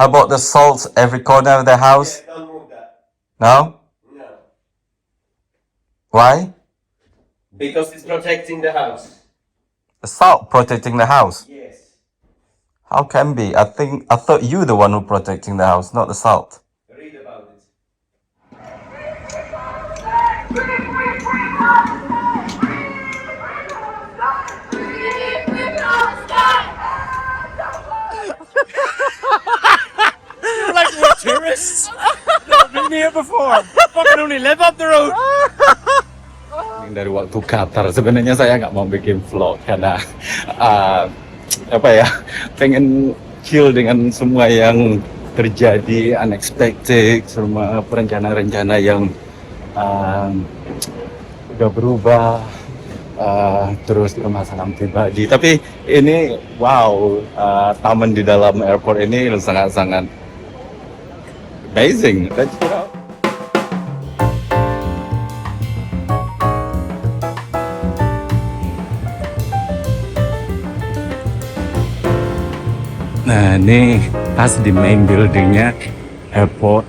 How about the salt every corner of the house? Yeah, don't move that. No? No. Why? Because it's protecting the house. The salt protecting the house. Yes. How can be? I thought you the one who protecting the house, not the salt. Read about it. Like we're tourists. Never been here before. Fucking only live up the road. Dari waktu Qatar sebenarnya saya nggak mau bikin vlog karena apa ya, pengen chill dengan semua yang terjadi, unexpected, semua rencana-rencana yang udah berubah, terus permasalahan pribadi. Tapi ini wow, taman di dalam airport ini sangat-sangat amazing. Let's check it out. Nah, ini pas di main buildingnya airport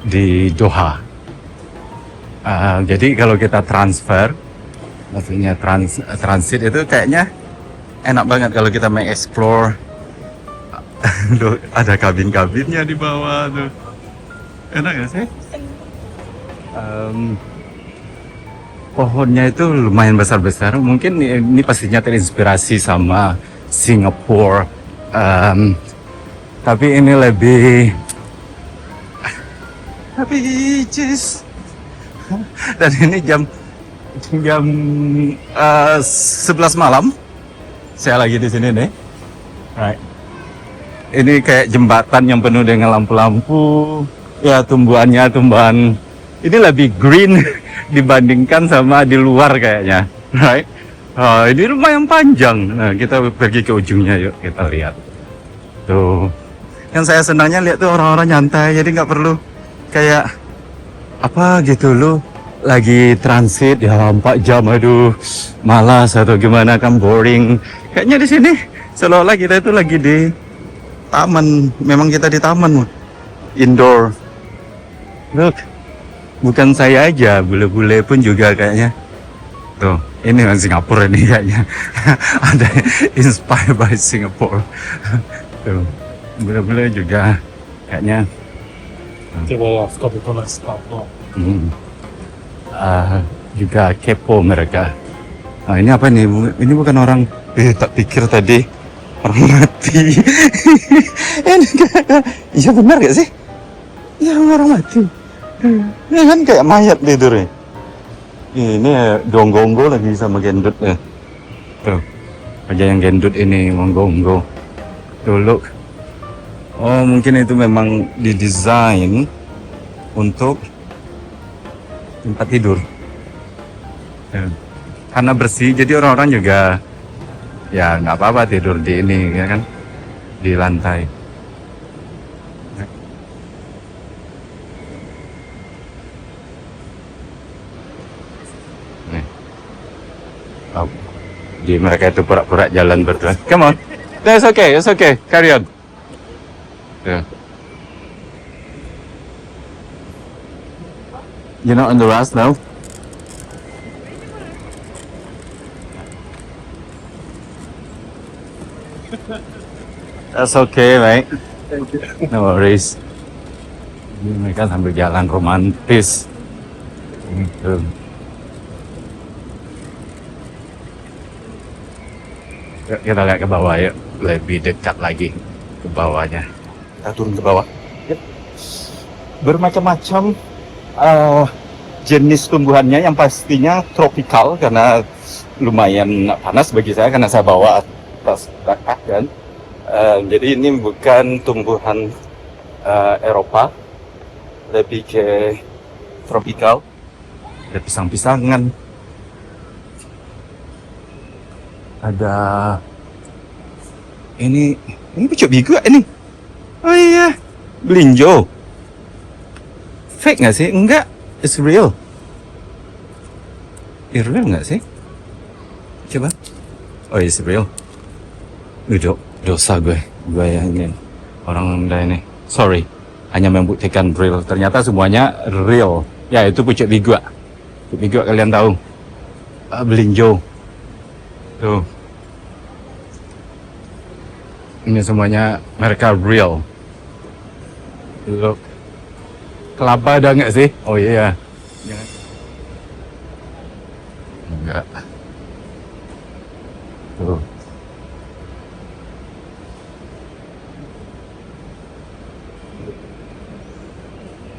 di Doha. Jadi kalau kita transfer, maksudnya transit itu kayaknya enak banget kalau kita mau explore. Loh, ada kabin-kabinnya di bawah tuh. Enak gak sih? Pohonnya itu lumayan besar-besar. Mungkin ini pastinya terinspirasi sama Singapura. Tapi ini lebih just. Dan ini jam 11 malam. Saya lagi di sini nih. Right. Ini kayak jembatan yang penuh dengan lampu-lampu. Ya, tumbuhan ini lebih green dibandingkan sama di luar kayaknya. Right? Ini lumayan panjang. Nah, kita pergi ke ujungnya, yuk kita lihat. Tuh. Yang saya senangnya lihat tuh orang-orang nyantai, jadi nggak perlu kayak apa gitu loh. Lagi transit ya 4 jam, aduh malas atau gimana kan, boring. Kayaknya di sini seolah-olah kita itu lagi di taman. Memang kita di taman, indoor. Look, bukan saya aja, bule-bule pun juga kayaknya. Tuh, ini kan Singapura ini kayaknya. Ada inspired by Singapore. Tuh, bule-bule juga kayaknya. Juga kepo mereka. Nah, ini apa nih? Ini bukan orang. Tak pikir tadi orang mati. Ini kayak, iya benar gak sih? Iya orang mati. Ini kan kayak mayat tidur ya. Ini Donggongo lagi sama gendut ya. Tuh, aja yang gendut ini Donggongo. Tuh look. Oh, mungkin itu memang didesain untuk tempat tidur. Ya. Karena bersih, jadi orang-orang juga ya nggak apa-apa tidur di ini, ya kan, di lantai. Nih. Oh. Jadi mereka itu pura-pura jalan berdua. Come on, it's okay, carry on. Yeah. You're not on the rush now? That's okay, mate. Thank you. No worries. Ini mereka sambil jalan romantis. Gitu. Yuk, kita lihat ke bawah yuk. Lebih dekat lagi ke bawahnya. Kita turun ke bawah. Yuk. Bermacam-macam jenis tumbuhannya, yang pastinya tropikal karena lumayan panas bagi saya karena saya bawa tas backpack kan. Jadi ini bukan tumbuhan Eropa, lebih ke tropikal. Ada pisang-pisangan, ada ini pucuk bigu ini. Oh iya, belinjo. Fake nggak sih? Enggak, it's real. It's real nggak sih? Coba. Oh, it's real. Udah dosa gue yang ini orang Anda ini sorry, hanya membuktikan real. Ternyata semuanya real. Ya, itu pucuk bigua. Pucuk bigua kalian tahu. Belinjo. Tuh. Ini semuanya mereka real. Look. Kelapa ada nggak sih? Oh iya. Jangan. Enggak. Tuh.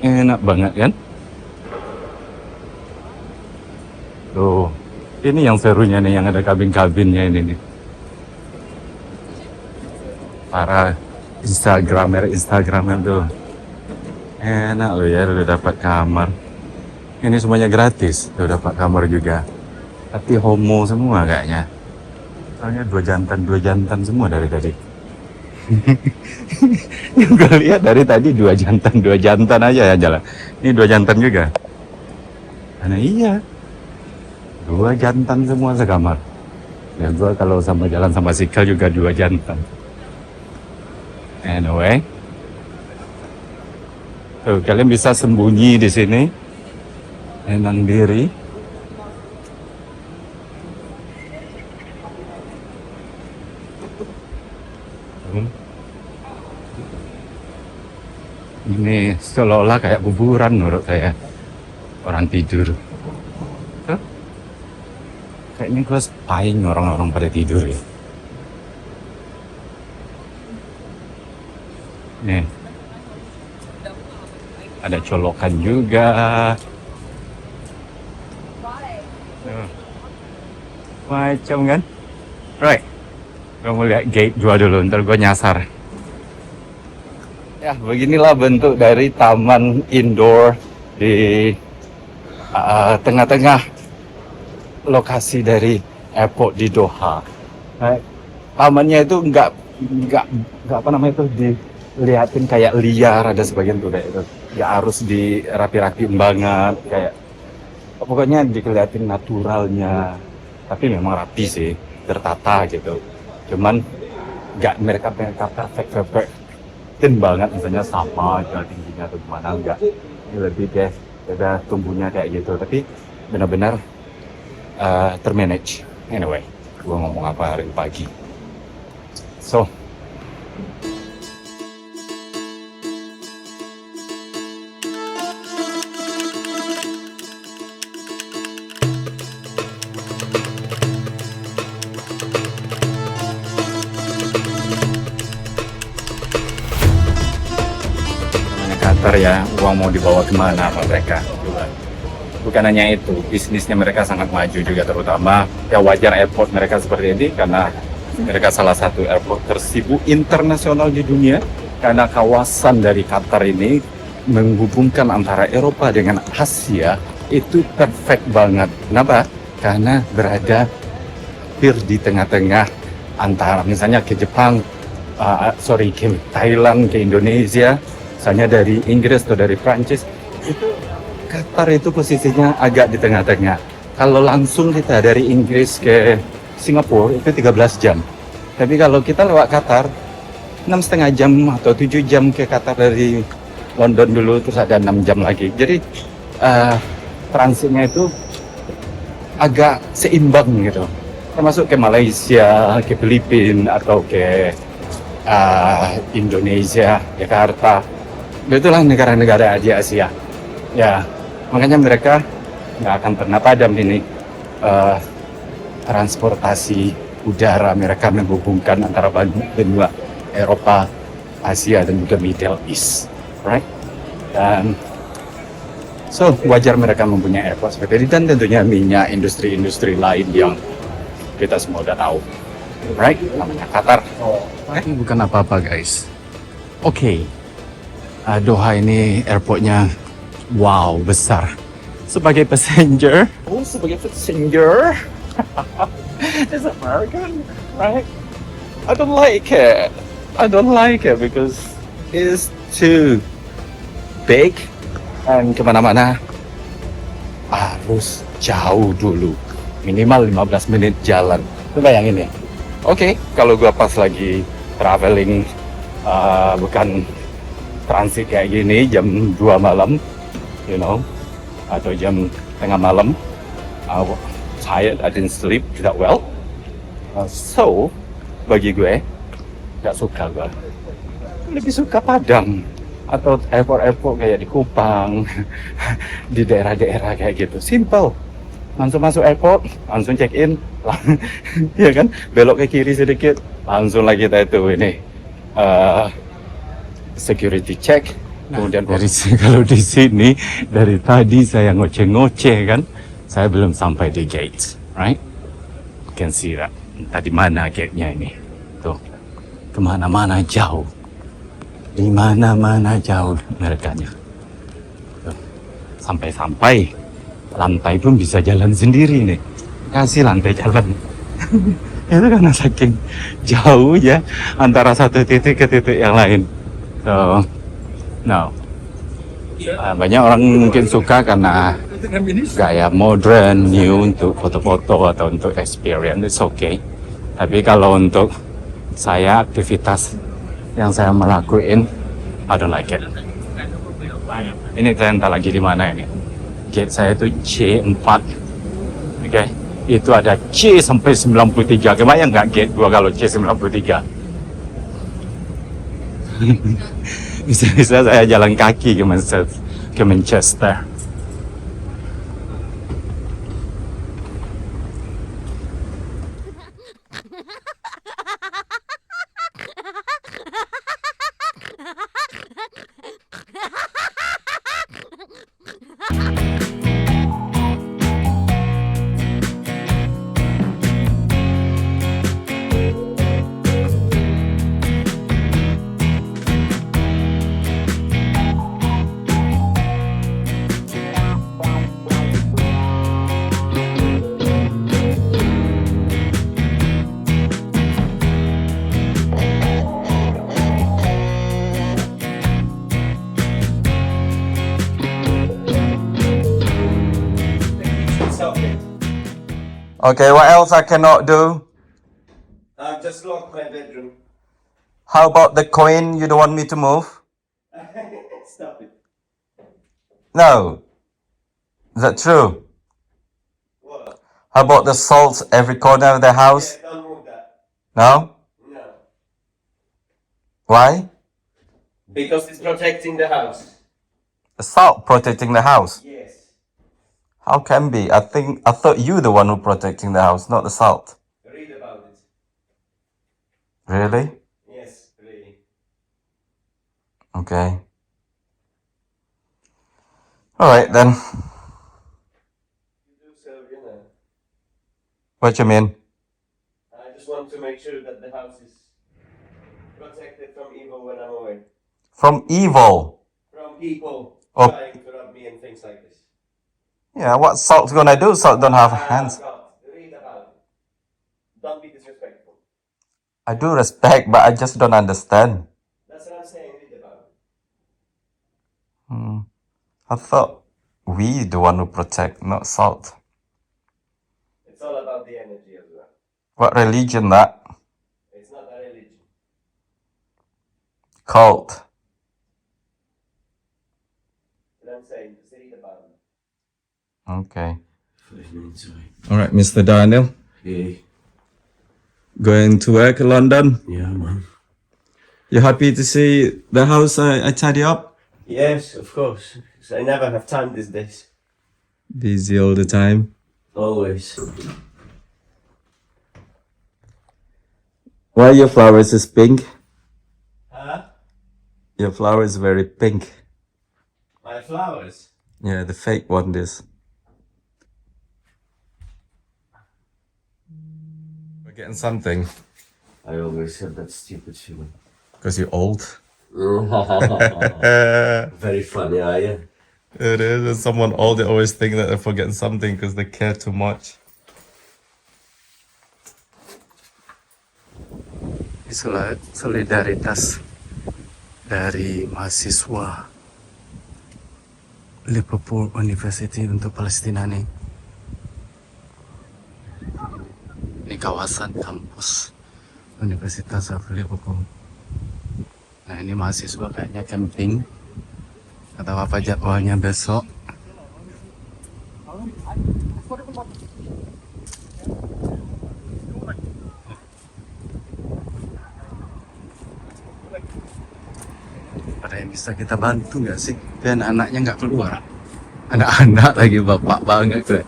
Enak banget kan? Tuh. Ini yang serunya nih, yang ada kabin-kabinnya ini nih. Para Instagramer tuh. Enak loh ya, udah dapat kamar. Ini semuanya gratis, udah dapat kamar juga. Tapi homo semua kayaknya. Soalnya dua jantan semua dari tadi. Yang gue lihat dari tadi dua jantan aja ya jalan. Ini dua jantan juga. Nah iya, dua jantan semua sekamar. Ya gue kalau sama jalan sama Sikal juga dua jantan. Anyway, tuh kalian bisa sembunyi di sini, tenang diri. Ini seolah-olah kayak kuburan menurut saya. Orang tidur. Tuh. Kayaknya gue spying orang-orang pada tidur ya. Nih. Ada colokan juga. Tuh. Macam kan? Right. Gue mau lihat gate 2 dulu, ntar gue nyasar. Ya, beginilah bentuk dari taman indoor di tengah-tengah lokasi dari airport di Doha. Tamannya itu nggak apa namanya itu dilihatin kayak liar, ada sebagian tuh kayak itu. Nggak harus dirapi-rapi banget, kayak pokoknya dikelihatin naturalnya. Tapi memang rapi sih, tertata gitu. Cuman nggak mereka perfect banget, misalnya sama jalan tingginya atau gimana, enggak. Ini lebih deh udah tumbuhnya kayak gitu, tapi benar-benar termanage. Anyway, gua ngomong apa hari pagi. So Qatar ya, uang mau dibawa kemana sama mereka. Bukan hanya itu, bisnisnya mereka sangat maju juga, terutama ya wajar airport mereka seperti ini karena mereka salah satu airport tersibuk internasional di dunia, karena kawasan dari Qatar ini menghubungkan antara Eropa dengan Asia itu perfect banget. Kenapa? Karena berada hampir di tengah-tengah antara misalnya ke Jepang, ke Thailand, ke Indonesia, misalnya dari Inggris atau dari Prancis, itu Qatar itu posisinya agak di tengah-tengah. Kalau langsung kita dari Inggris ke Singapura itu 13 jam. Tapi kalau kita lewat Qatar, 6,5 jam atau 7 jam ke Qatar dari London dulu, terus ada 6 jam lagi. Jadi transitnya itu agak seimbang gitu. Termasuk ke Malaysia, ke Filipina, atau ke Indonesia, Jakarta. Itulah negara-negara di Asia. Ya, makanya mereka nggak akan pernah padam ini transportasi udara mereka menghubungkan antara benua Eropa, Asia, dan juga Middle East, right? Dan so wajar mereka mempunyai airport seperti ini, dan tentunya minyak, industri-industri lain yang kita semua udah tahu, right? Namanya Qatar. Ini bukan apa-apa guys. Oke. Doha ini airportnya wow, besar. Sebagai passenger, it's American, right? I don't like it because it's too big, and kemana-mana harus jauh dulu, minimal 15 menit jalan. Lu bayangin ya. Oke, kalau gua pas lagi traveling bukan transit kayak gini jam 2 malam, you know, atau jam tengah malam. Tired, I didn't sleep that well. So, bagi gue, gak suka gue. Lebih suka Padang atau airport kayak di Kupang, di daerah-daerah kayak gitu. Simple. Langsung masuk airport, langsung check in, ya kan? Belok ke kiri sedikit, langsung lagi kita itu ini security check. Kemudian dari kalau di sini dari tadi saya ngoceh-ngoceh kan, saya belum sampai di gate, right? You can see that. Tadi mana gate-nya ini? Tuh, kemana-mana jauh, di mana-mana jauh merekanya. Tuh. Sampai-sampai lantai pun bisa jalan sendiri nih, kasih lantai jalan. Itu karena saking jauh ya antara satu titik ke titik yang lain. So, no. Banyak orang mungkin suka karena gaya modern, new untuk foto-foto atau untuk experience, it's okay. Tapi kalau untuk saya aktivitas yang saya melakukan, I don't like it. Ini saya entah lagi di mana ini. Gate saya itu C4, oke? Itu ada C sampai 93. Kebayang nggak gate gua kalau C93? Bisa-bisa saya jalan kaki ke Manchester. Stop it. Okay, what else I cannot do? I've just locked my bedroom. How about the coin you don't want me to move? Stop it. No. Is that true? What? How about the salt every corner of the house? Yeah, don't move that. No? No. Why? Because it's protecting the house. The salt protecting the house. Yes. How can be? I thought you the one who protecting the house, not the salt. Read about it. Really? Yes, really. Okay. Alright then. You do so, you know. What you mean? I just want to make sure that the house is protected from evil when I'm away. From evil. From people Oh. trying to rob me and things like this. Yeah, what salt's gonna do? Salt don't have hands. God, read about it. Don't be disrespectful. I do respect, but I just don't understand. That's what I'm saying, read about it. I thought we the one who protect, not salt. It's all about the energy as well. What religion that? It's not a religion. Cult. What I'm saying, just read about it. Okay. 5 minutes away. Alright, Mr. Daniel. Yeah. Going to work in London. Yeah, man. You happy to see the house I tidy up? Yes, of course. 'Cause I never have time these days. Busy all the time. Always. Why your flowers is pink? Huh? Your flower is very pink. My flowers? Yeah, the fake one is. We're getting something. I always have that stupid feeling. Because you're old. Very funny, are you? It is. As someone old, they always think that they're forgetting something because they care too much. Solidaritas dari mahasiswa Liverpool University untuk Palestina nih. Ini kawasan kampus Universitas of Liverpool. Nah ini mahasiswa kayaknya camping. Atau apa jadwalnya besok. Ada yang bisa kita bantu nggak sih? Dan anaknya nggak keluar. Anak-anak lagi bapak banget tuh.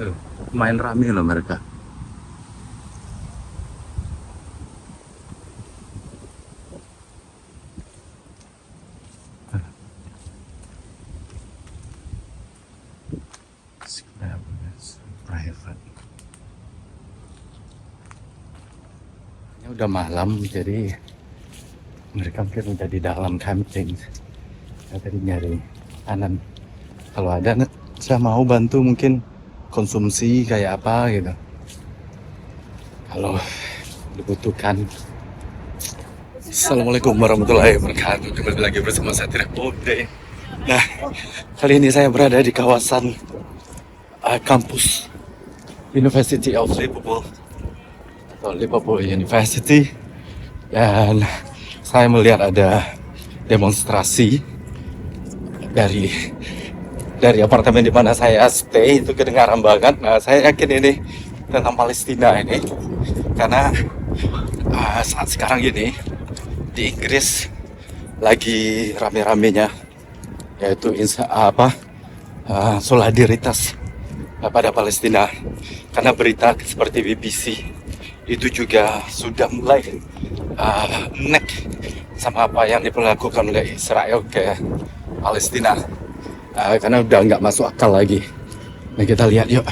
Tuh, main rame loh mereka. Private. Ini udah malam jadi mereka mungkin udah di dalam camping. Saya tadi nyari kanan. Kalau ada saya mau bantu mungkin konsumsi kayak apa gitu. Kalau dibutuhkan. Assalamualaikum warahmatullahi wabarakatuh. Kembali lagi bersama saya Tirek Bode. Nah, kali ini saya berada di kawasan kampus University of Liverpool atau Liverpool University, dan saya melihat ada demonstrasi dari apartemen di mana saya stay, itu kedengaran banget. Nah, saya yakin ini tentang Palestina ini karena saat sekarang ini di Inggris lagi rame-ramenya yaitu solidaritas pada Palestina, karena berita seperti BBC itu juga sudah mulai nek sama apa yang diperlakukan oleh Israel ke Palestina, karena udah nggak masuk akal lagi. Nah kita lihat yuk.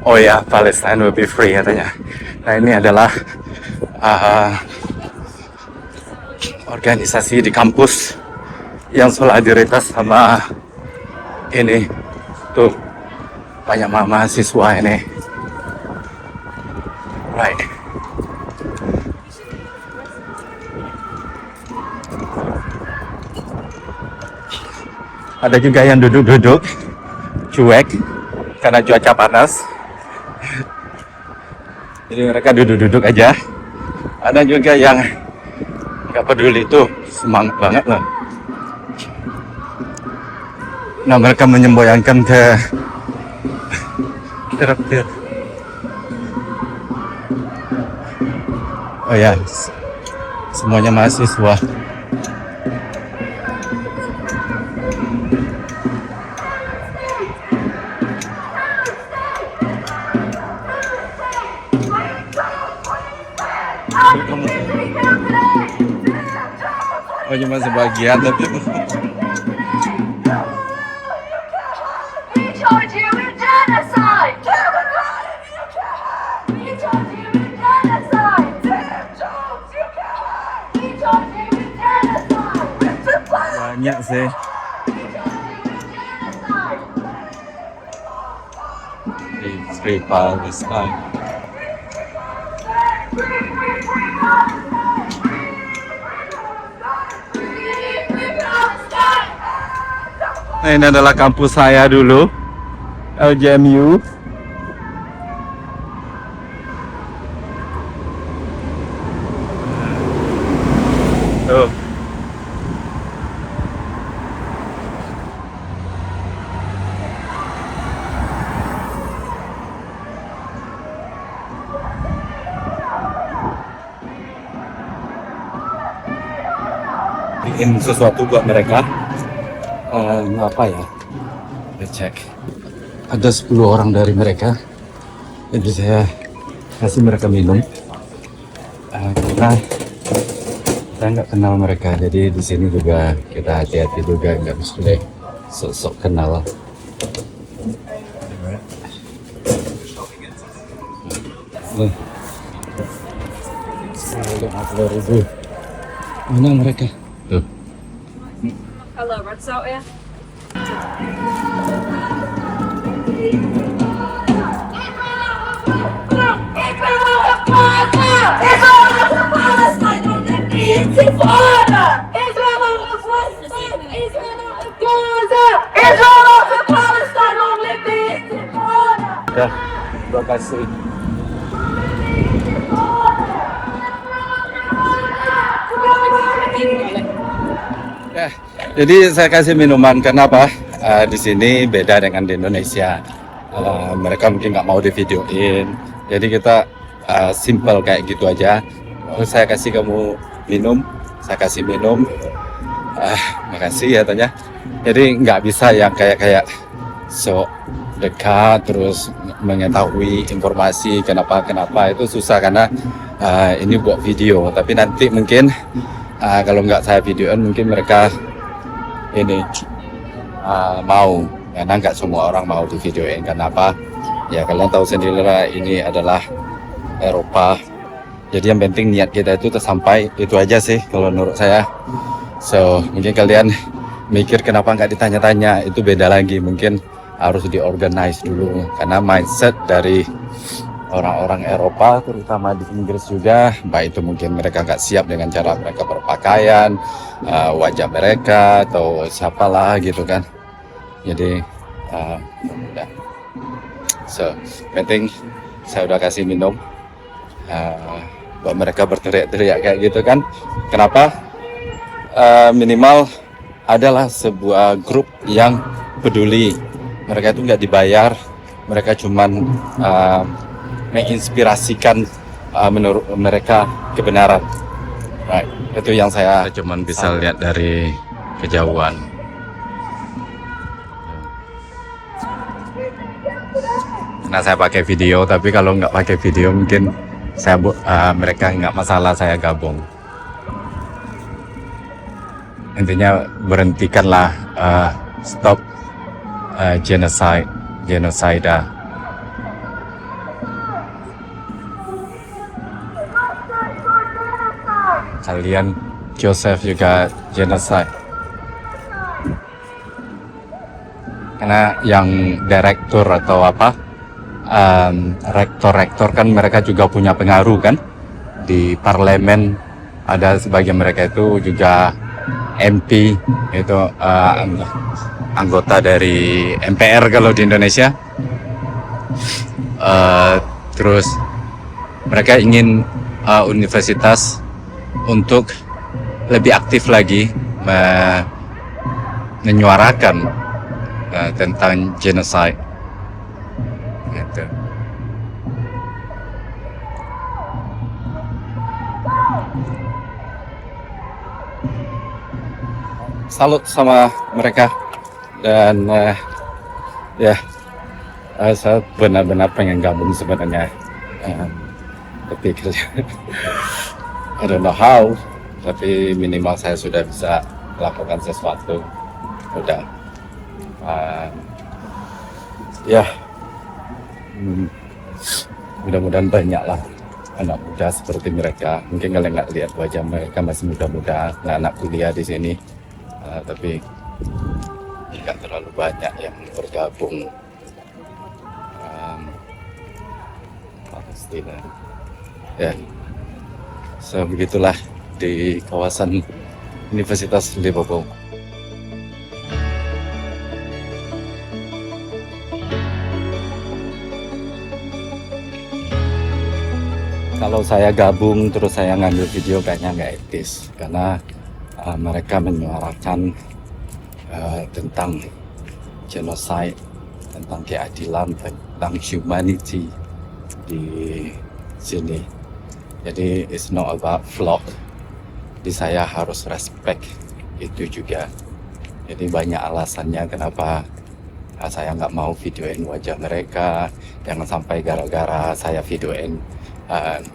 Oh ya, Palestine will be free katanya. Nah ini adalah organisasi di kampus yang solidaritas sama ini tuh, banyak mahasiswa ini. Right. Ada juga yang duduk-duduk cuek karena cuaca panas. Jadi mereka duduk-duduk aja. Ada juga yang nggak peduli, itu semangat banget loh. Nah mereka menyemboyankan ke traktir. Oh ya, semuanya mahasiswa. Oh cuma sebagian tapi banyak sih. Free Palestine. Nah, ini adalah kampus saya dulu, LJMU. Tuh. Bikin sesuatu buat mereka. Apa ya? Kita cek. Ada 10 orang dari mereka. Jadi saya kasih mereka minum. Karena saya nggak kenal mereka, jadi di sini juga kita hati-hati juga, nggak boleh sok kenal. Nih, 50.000. Mana mereka? Tuh. Hello, what's out ya? Ya, terima kasih. boleh. Ya, jadi saya kasih minuman karena apa? Di sini beda dengan di Indonesia. Mereka mungkin nggak mau divideoin. Jadi kita simple kayak gitu aja. Terus saya kasih kamu minum, saya kasih minum. Makasih ya tanya. Jadi nggak bisa yang kayak so dekat terus mengetahui informasi kenapa itu susah karena ini buat video. Tapi nanti mungkin kalau nggak saya videoin mungkin mereka ini mau, karena nggak semua orang mau di videoin. Kenapa? Ya kalian tahu sendiri lah, ini adalah Eropa. Jadi yang penting niat kita itu tersampai, itu aja sih kalau menurut saya. So mungkin kalian mikir kenapa nggak ditanya-tanya, itu beda lagi. Mungkin harus diorganize dulu, karena mindset dari orang-orang Eropa terutama di Inggris juga, baik itu mungkin mereka nggak siap dengan cara mereka berpakaian, wajah mereka atau siapalah gitu kan. Jadi udah. So penting saya udah kasih minum buat mereka berteriak-teriak kayak gitu kan. Kenapa? Minimal adalah sebuah grup yang peduli. Mereka itu nggak dibayar, mereka cuman menginspirasikan menurut mereka kebenaran. Right. Itu yang saya cuman bisa lihat dari kejauhan. Nah saya pakai video, tapi kalau nggak pakai video mungkin saya mereka nggak masalah saya gabung. Intinya berhentikanlah stop genocide. Kalian Joseph juga genocide. Karena yang direktur atau apa rektor kan mereka juga punya pengaruh kan di parlemen. Ada sebagian mereka itu juga MP, itu anggota dari MPR kalau di Indonesia. Terus mereka ingin universitas untuk lebih aktif lagi menyuarakan tentang genocide gitu. Salut sama mereka dan ya saya benar-benar pengen gabung sebenarnya, tapi I don't know how, tapi minimal saya sudah bisa melakukan sesuatu. Udah ya mudah-mudahan banyak lah anak muda seperti mereka. Mungkin kalian nggak lihat wajah mereka, masih muda-muda, anak kuliah di sini. Tapi nggak terlalu banyak yang bergabung. Palestina ya, so begitulah di kawasan Universitas Liverpool. Kalau saya gabung terus saya ngambil video kayaknya nggak etis, karena mereka menyuarakan tentang genocide, tentang keadilan, tentang humanity di sini. Jadi it's not about vlog. Jadi saya harus respect itu juga. Jadi banyak alasannya kenapa saya nggak mau videoin wajah mereka. Jangan sampai gara-gara saya videoin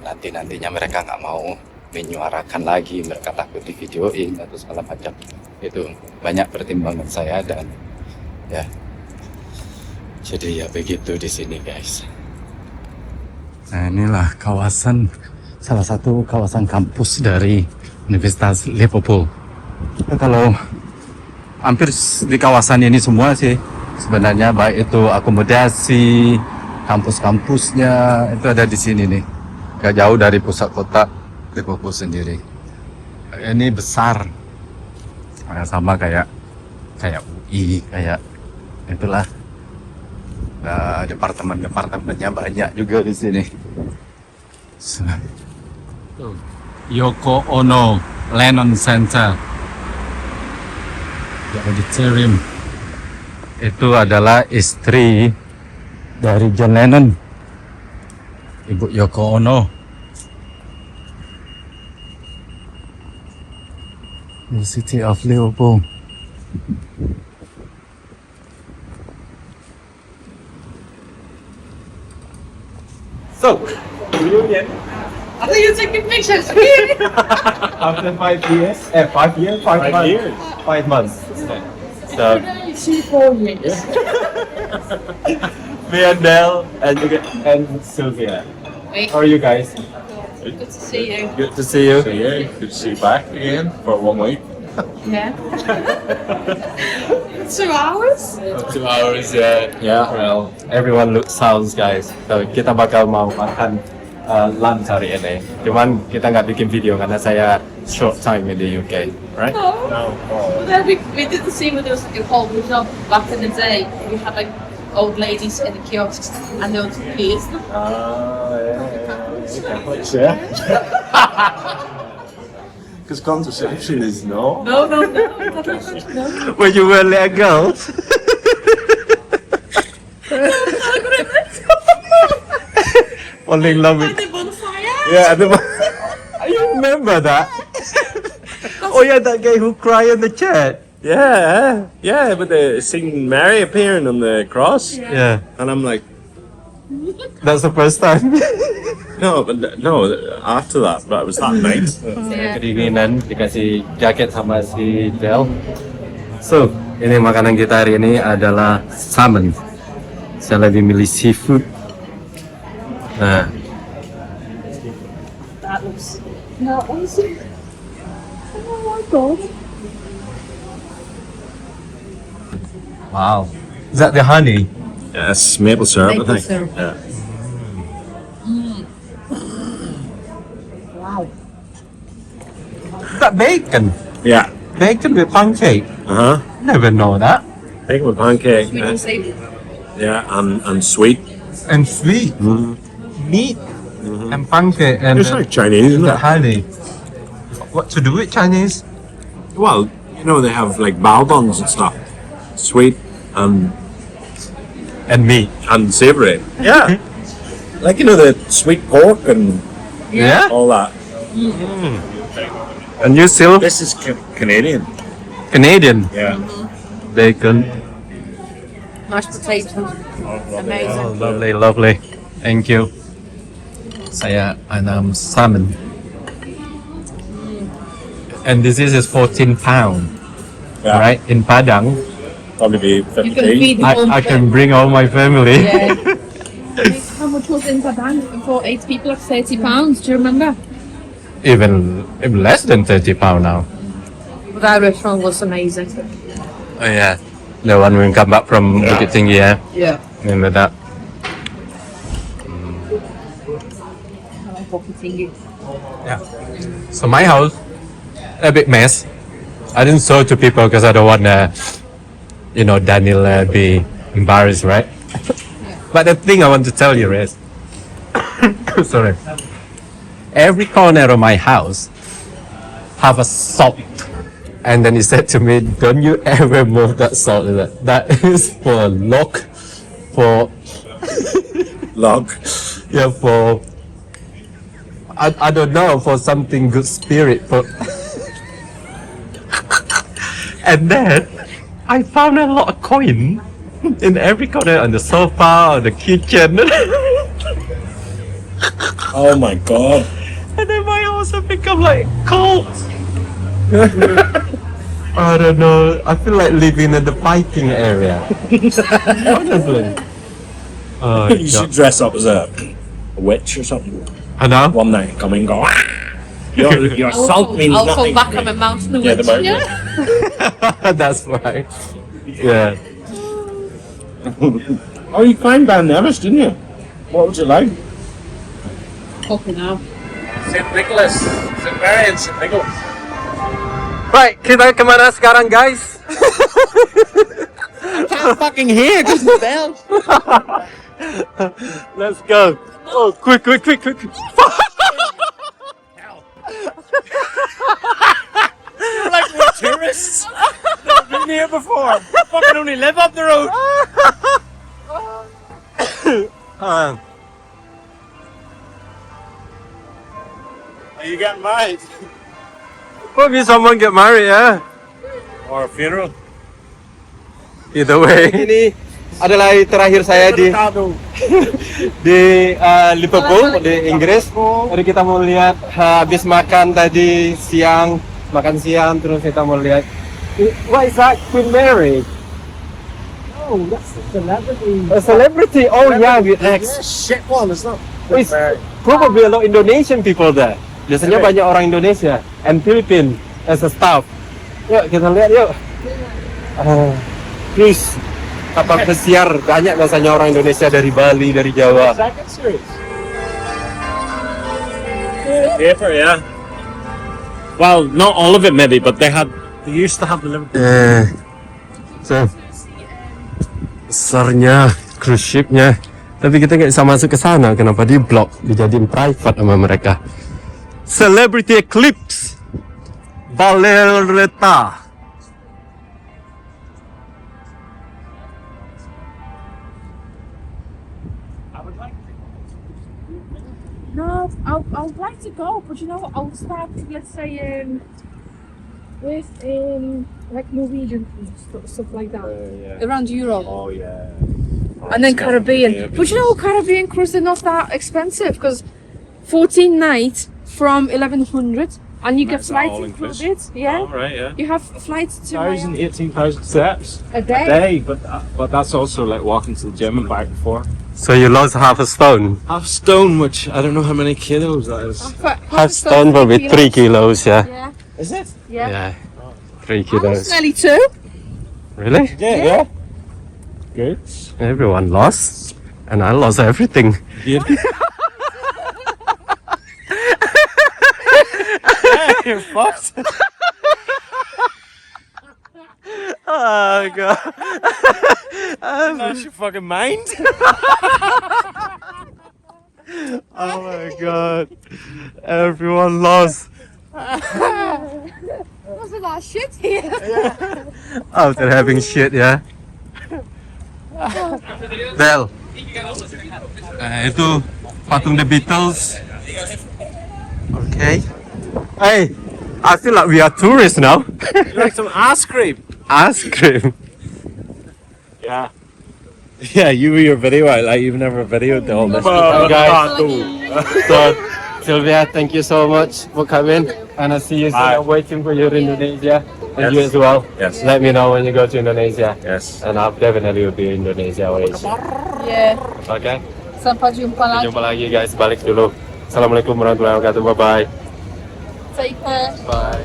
nantinya mereka nggak mau menyuarakan lagi, mereka takut di videoin atau segala macam. Itu banyak pertimbangan saya dan ya jadi ya begitu di sini guys. Nah inilah salah satu kawasan kampus dari Universitas Liverpool. Kalau hampir di kawasan ini semua sih sebenarnya, baik itu akomodasi, kampus-kampusnya itu ada di sini nih. Gak jauh dari pusat kota Liverpool sendiri. Ini besar, sama kayak UI, kayak itulah. Departemennya banyak juga di sini. Yoko Ono Lennon Center. The auditorium. Itu adalah istri dari John Lennon, Ibu Yoko Ono. The city of Liverpool. So, reunion I think you're taking pictures. after 5 years. 5 years? 5 months. years. 5 months. So, 4 years. me and Del and Sylvia. Wait, How are you guys? good to see you. Good to see you. Yeah, good to see you back again for 1 week. Yeah. 2 hours? 2 hours, yeah. Yeah, well, everyone sounds, guys. So, kita bakal mau makan lunch hari ini. Cuman kita nggak bikin video karena saya short time in the UK, right? No. Well, then we did the scene where there was like a whole job back in the day. We had like old ladies in the kiosks and they would please them. Yeah. Because contraception is no. No. When you were a girl. Falling in love with. The bonfire? Yeah, you remember that? Oh yeah, that guy who cried in the chat. Yeah, but they seen Mary appearing on the cross, Yeah, and I'm like, that's the first time. no, after that, but it was that night. Kedinginan dikasih jaket sama si Del. So, ini makanan kita hari ini adalah salmon. Saya lebih milih seafood. Nah, That looks. No, honestly. Oh my god. wow. Is that the honey? Yes, maple syrup, Maple I think. syrup. Yeah. Wow. Is that bacon? Yeah. Bacon with pancake? Uh huh. Never know that. Bacon with pancake. We can say Yeah, and sweet. And sweet. Meat. And pancake. And It's like Chinese, isn't the it? honey. What to do with Chinese? Well, you know they have like bao buns and stuff, sweet And meat. and savoury. Yeah. Like you know the sweet pork and Yeah? all that. And you still This is Canadian. Canadian. Yeah. Bacon. mashed potatoes. Amazing. Lovely, lovely. Thank you. Saya anam salmon. And this is 14 pound, Yeah. right? In Padang, Probably be You can 15. feed the whole I can bring all my family. Yeah. How much was in Padang for 8 people? Like £30. Do you remember? even less than 30 pound now. That restaurant was amazing. Oh yeah, the one when we come back from Bukit Tinggi, yeah. Yeah. Remember that? Yeah. So my house, a bit mess. I didn't show to people because I don't want Daniel be embarrassed, right? But the thing I want to tell you is, sorry, every corner of my house have a salt. And then he said to me, "Don't you ever move that salt? That is for luck, for Log. yeah, for I don't know, for something good spirit." For and then I found a lot of coin in every corner, on the sofa, on the kitchen. Oh my god. And then my house has become like cult. I don't know. I feel like living in the Viking area. Honestly. Oh, You should dress up as a witch or something. I know. One night come and go. "Ah, Your salt means I'll nothing. fall back on my mountain and Yeah, the witch. mountain. That's right. Yeah. Oh, you climbed down Nevis, didn't you? What was it like? Fucking hell. St. Nicholas. St. Mary and St. Nicholas. Right, kita kemana sekarang, guys? Can't fucking hear because the bell. Let's go. Oh, quick. tourists. Never been here before. Fucking only live up the road. Ah, Are you getting married? Maybe someone get married, yeah. Or a funeral? Either way. Ini adalah hari terakhir saya di Liverpool di Inggris. Jadi kita mau lihat habis makan tadi siang, makan siang terus kita mau lihat. What is that? Queen Mary? Oh, that's a celebrity. A celebrity? Oh yeah, with X. Shit one, it's not. It's probably a lot Indonesian people there. Biasanya banyak orang Indonesia and Philippine as a staff. Yuk kita lihat yuk. Please. Kapal pesiar banyak biasanya orang Indonesia dari Bali, dari Jawa. Second series. Paper, yeah. Well, not all of it maybe, but they used to have the Liverpool. So, besarnya cruise shipnya. Tapi kita nggak bisa masuk ke sana. Kenapa di blok? Dijadiin private sama mereka. Celebrity Eclipse Valereta. No, I would like to go, but you know, I'll start, let's say, with like Norwegian stuff like that, around Europe. Oh yeah. And then Caribbean. But you know, Caribbean cruise are not that expensive because 14 nights from 1100 and you get That's flights all included. Yeah. Oh, right, yeah. You have flights to 18,000 steps a a day. day, but that's also like walking to the gym and back and forth. So you lost half a stone. Half stone, which I don't know how many kilos that is. Half stone probably 3 kilos, yeah. Yeah. Is it? Yeah. Yeah. 3 I was kilos. nearly 2. Really? Yeah. Good. Everyone lost. And I lost everything. Yeah. You're fucked. Oh god. Lost your fucking mind. Oh my god. Everyone lost. Wasn't that shit here? After having shit, yeah. Bel. Itu patung The Beatles. Okay. Hey, I feel like we are tourists now. You like some ice cream? Ice cream. Yeah. Yeah, you were your video out like you've never videoed all this. Guys. So, Sylvia, thank you so much for coming. And I see you soon. Bye. I'm waiting for you in Indonesia. And you Yes. as well. Yes. Let me know when you go to Indonesia. Yes. And I'll definitely will be in Indonesia always. Yeah. Okay? Sampai jumpa lagi. Jumpa lagi guys, balik dulu. Assalamualaikum warahmatullahi wabarakatuh. Bye bye. Take care. Bye.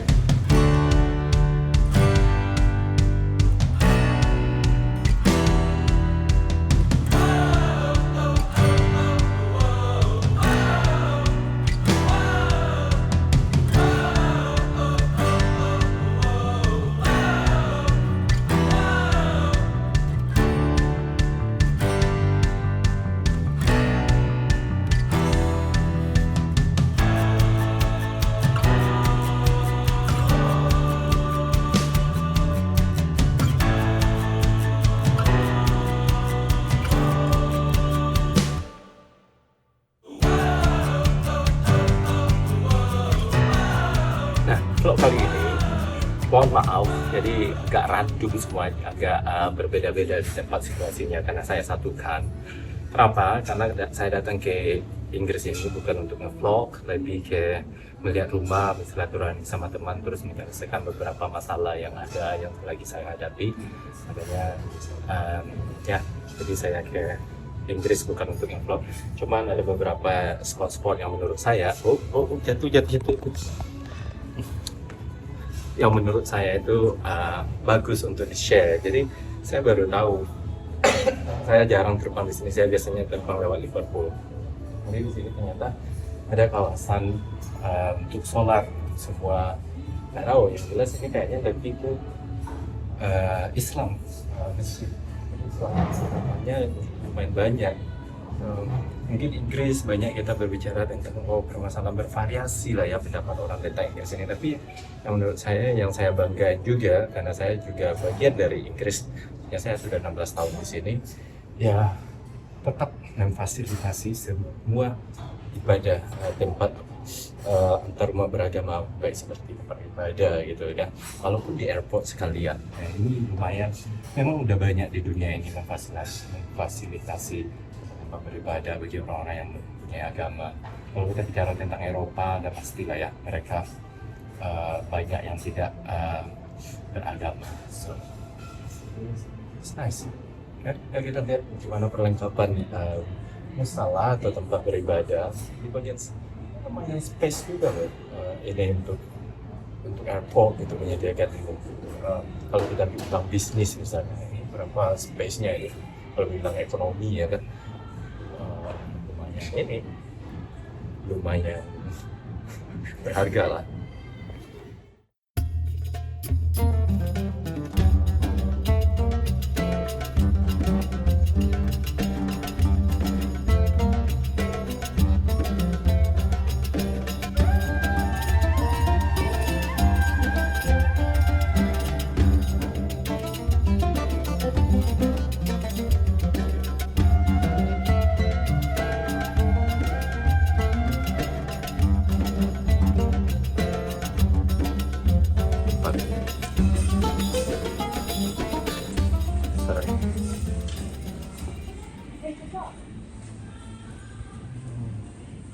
Nah, vlog kali ini, mohon maaf, jadi agak random semuanya, agak berbeda-beda di tempat situasinya karena saya satukan. Kenapa? Karena saya datang ke Inggris ini bukan untuk nge-vlog, lebih ke melihat rumah, bersilaturahmi sama teman, terus menyelesaikan beberapa masalah yang ada yang lagi saya hadapi. Makanya, ya, jadi saya ke Inggris bukan untuk nge-vlog. Cuman ada beberapa spot-spot yang menurut saya, jatuh. Yang menurut saya itu bagus untuk di-share. Jadi saya baru tahu. Saya jarang terbang di sini. Saya biasanya terbang lewat Liverpool. Jadi di sini ternyata ada kawasan untuk sholat semua. Nggak tahu. Yang jelas ini kayaknya lebih ke Islam masjid. Jadi sholatnya lumayan banyak. Mungkin Inggris banyak kita berbicara tentang permasalahan bervariasi lah ya pendapat orang tentang Inggris ini, tapi yang menurut saya yang saya banggakan juga karena saya juga bagian dari Inggris ya, saya sudah 16 tahun di sini ya, tetap memfasilitasi semua ibadah tempat antar umat beragama, baik seperti tempat ibadah gitu ya, walaupun di airport sekalian. Nah, ini lumayan, memang udah banyak di dunia ini memfasilitasi tempat beribadah bagi orang-orang yang mempunyai agama. Kalau kita bicara tentang Eropa, dan pastilah ya mereka banyak yang tidak beragama. So it's nice. Ya, kita lihat bagaimana perlengkapan musala atau tempat beribadah di bagian namanya space juga loh. Ini untuk airport itu menyediakan itu. Kalau kita bilang bisnis misalnya, ini berapa space-nya ini? Kalau bilang ekonomi ya kan, lumayan berharga lah.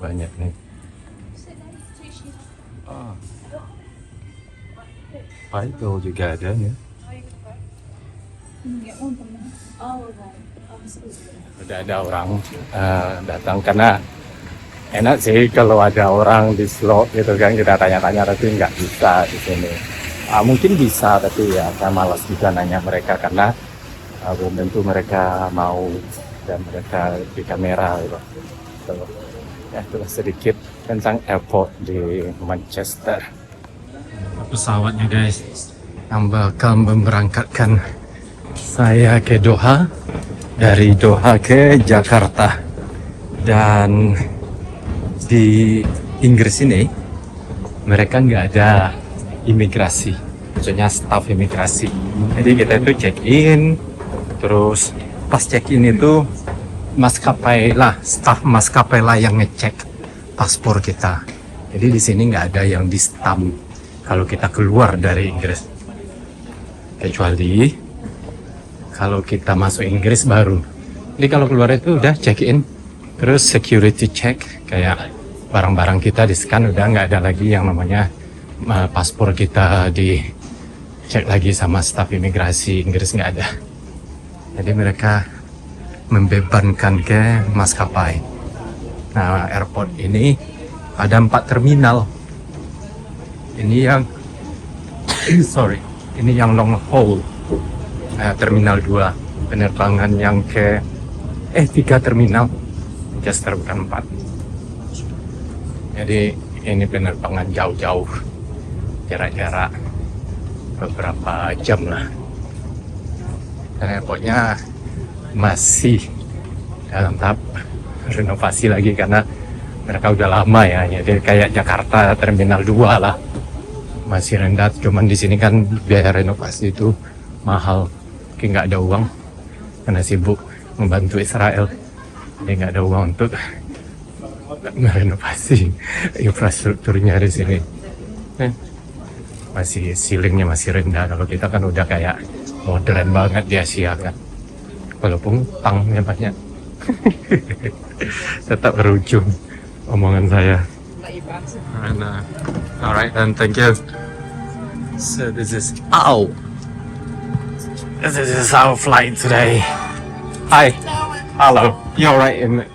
Banyak nih. Python juga ada ya. Udah ada orang datang, karena enak sih kalau ada orang di slot gitu kan, kita tanya-tanya, tapi nggak bisa di sini. Mungkin bisa, tapi ya saya malas juga nanya mereka karena belum tentu mereka mau dan mereka di kamera gitu. So, ya itulah sedikit tentang airport di Manchester. Pesawatnya guys yang bakal memberangkatkan saya ke Doha, dari Doha ke Jakarta. Dan di Inggris ini mereka nggak ada imigrasi, maksudnya staff imigrasi. Jadi kita itu check in, terus pas check in itu maskapai lah, staf maskapai lah yang ngecek paspor kita. Jadi di sini nggak ada yang di stamp kalau kita keluar dari Inggris, kecuali kalau kita masuk Inggris baru. Jadi kalau keluar itu udah check in, terus security check, kayak barang-barang kita di scan, udah nggak ada lagi yang namanya paspor kita di cek lagi sama staf imigrasi Inggris, nggak ada. Jadi mereka membebankan ke maskapai. Nah, airport ini ada 4 terminal. Ini yang ini yang long haul. Terminal 2, penerbangan yang ke 3 terminal, Manchester bukan 4. Jadi ini penerbangan jauh-jauh, jarak-jarak beberapa jam lah. Dan airportnya masih dalam tahap renovasi lagi karena mereka udah lama ya. Jadi kayak Jakarta Terminal 2 lah, masih rendah. Cuman di sini kan biaya renovasi itu mahal, mungkin nggak ada uang karena sibuk membantu Israel, jadi nggak ada uang untuk merenovasi infrastrukturnya di sini. Masih ceilingnya masih rendah. Kalau kita kan udah kayak modern banget di Asia kan, walaupun tangnya banyak. Tetap berujung omongan saya. Alright, and thank you. So this is this is our flight today. Hi. Hello. You're right in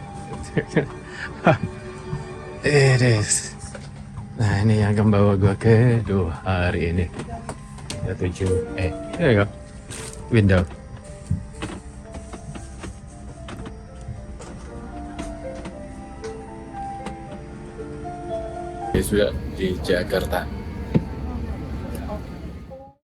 it is. Nah, ini yang akan bawa gua ke Doha hari ini. Ya 7. There you go. Window. Sudah di Jakarta.